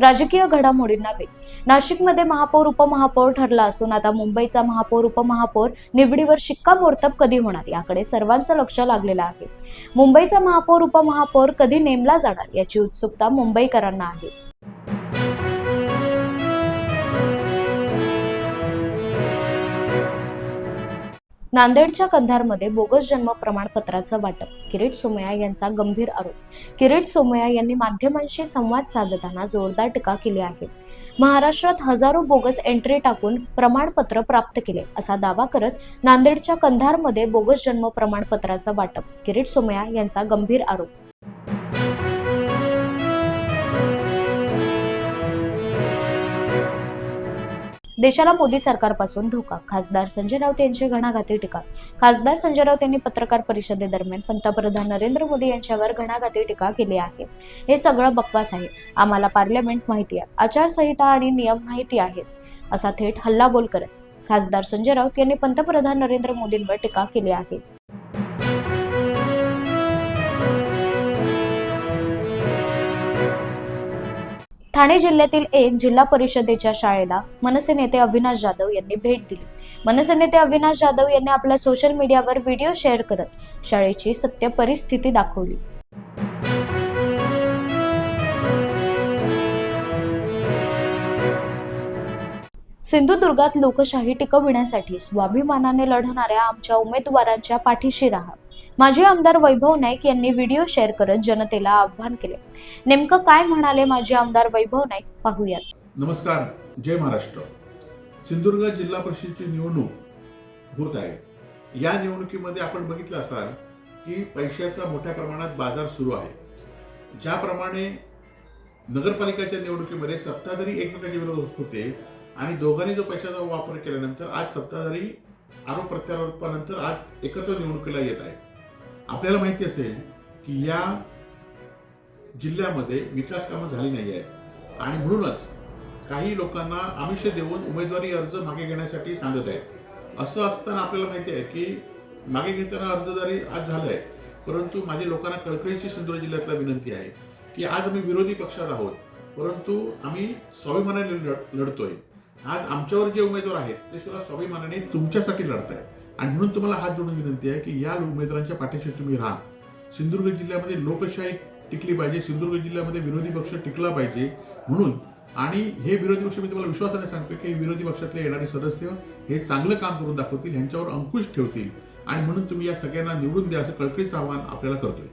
राजकीय घडामोडींना वेग. नाशिकमध्ये महापौर उपमहापौर ठरला असून आता मुंबईचा महापौर उपमहापौर निवडीवर शिक्कामोर्तब कधी होणार याकडे सर्वांचं लक्ष लागलेलं आहे. मुंबईचा महापौर उपमहापौर कधी नेमला जाणार याची उत्सुकता मुंबईकरांना आहे. नांदेडच्या कंधारमध्ये बोगस जन्म प्रमाणपत्राचं वाटप. किरीट सोमय्या यांचा गंभीर आरोप. किरीट सोमय्या यांनी माध्यमांशी संवाद साधताना जोरदार टीका केली आहे. महाराष्ट्रात हजारो बोगस एंट्री टाकून प्रमाणपत्र प्राप्त केले असा दावा करत नांदेडच्या कंधारमध्ये बोगस जन्म प्रमाणपत्राचं वाटप. किरीट सोमय्या यांचा गंभीर आरोप. देशाला मोदी सरकारपासून धोका. खासदार संजय राऊत यांची घणाघाती टीका. खासदार संजय राऊत यांनी पत्रकार परिषदेदरम्यान पंतप्रधान नरेंद्र मोदी यांच्यावर घणाघाती टीका केली आहे. हे सगळं बकवास आहे. आम्हाला पार्लमेंट माहिती आहे, आचारसंहिता आणि नियम माहिती आहेत, असा थेट हल्लाबोल करत खासदार संजय राऊत यांनी पंतप्रधान नरेंद्र मोदींवर टीका केली आहे. ठाणे जिल्ह्यातील एक जिल्हा परिषदेच्या शाळेला मनसे नेते अविनाश जाधव यांनी भेट दिली. मनसे नेते अविनाश जाधव यांनी आपल्या सोशल मीडियावर व्हिडिओ शेअर करत शाळेची सत्य परिस्थिती दाखवली. सिंधुदुर्गात लोकशाही टिकविण्यासाठी स्वाभिमानाने लढणाऱ्या आमच्या उमेदवारांच्या पाठीशी राहा. माजी आमदार वैभव नाईक यांनी व्हिडिओ शेअर करत जनतेला आवाहन केले. नेमकं काय म्हणाले माजी आमदार वैभव नाईक पाहूयात. नमस्कार, जय महाराष्ट्र. सिंधुदुर्ग जिल्हा परिषदेची निवडणूक होत आहे. या निवडणुकीमध्ये आपण बघितलं असाल की पैशाचा मोठ्या प्रमाणात बाजार सुरू आहे. ज्याप्रमाणे नगरपालिकेच्या निवडणुकीमध्ये सत्ताधारी एकमेकांच्या विरोधात होते आणि दोघांनी जो पैशाचा वापर केल्यानंतर आज सत्ताधारी आरोप प्रत्यारोपानंतर आज एकत्र निवडणुकीला येत आहे. आपल्याला माहिती असेल की या जिल्ह्यामध्ये विकास कामं झाली नाही आहेत आणि म्हणूनच काही लोकांना आमिष देऊन उमेदवारी अर्ज मागे घेण्यासाठी सांगत आहेत. असं असताना आपल्याला माहिती आहे की मागे घेताना अर्जदारी आज झालं आहे, परंतु माझ्या लोकांना कळकळीची सिंधुदुर्ग जिल्ह्यातला विनंती आहे की आज आम्ही विरोधी पक्षात आहोत, परंतु आम्ही स्वाभिमानाने लढतोय. आज आमच्यावर जे उमेदवार आहेत ते सुद्धा स्वाभिमानाने तुमच्यासाठी लढत आहेत आणि म्हणून तुम्हाला हात जोडून विनंती आहे की या उमेदवारांच्या पाठीशी तुम्ही राहा. सिंधुदुर्ग जिल्ह्यामध्ये लोकशाही टिकली पाहिजे, सिंधुदुर्ग जिल्ह्यामध्ये विरोधी पक्ष टिकला पाहिजे म्हणून. आणि हे विरोधी पक्ष मी तुम्हाला विश्वासाने सांगतो की विरोधी पक्षातले येणारे सदस्य हे चांगलं काम करून दाखवतील, ह्यांच्यावर अंकुश ठेवतील आणि म्हणून तुम्ही या सगळ्यांना निवडून द्या असं कळकळीचं आवाहन आपल्याला करतोय.